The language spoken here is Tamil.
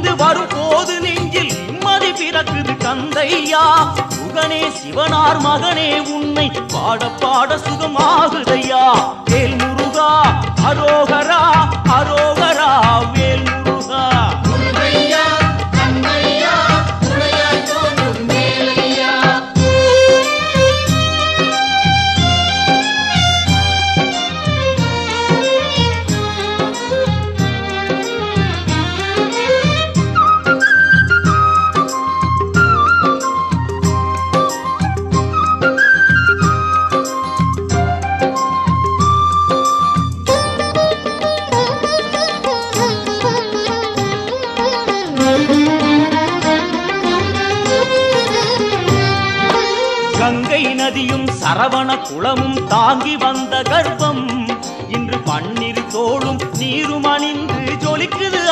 பணிந்து வரும் போது நெஞ்சில் நிம்மதி பிறக்குது கந்தையா. சுகனே சிவனார் மகனே உன்னை பாட பாட சுகமாகுதையா. வேல் முருகா அரோகரா அரோகரா வேல் முருகா. கங்கை நதியும் சரவண குளமும் தாங்கி வந்த கர்ப்பம் இன்று பன்னீர் தோளும் நீரும் அணிந்து ஜொலிக்குது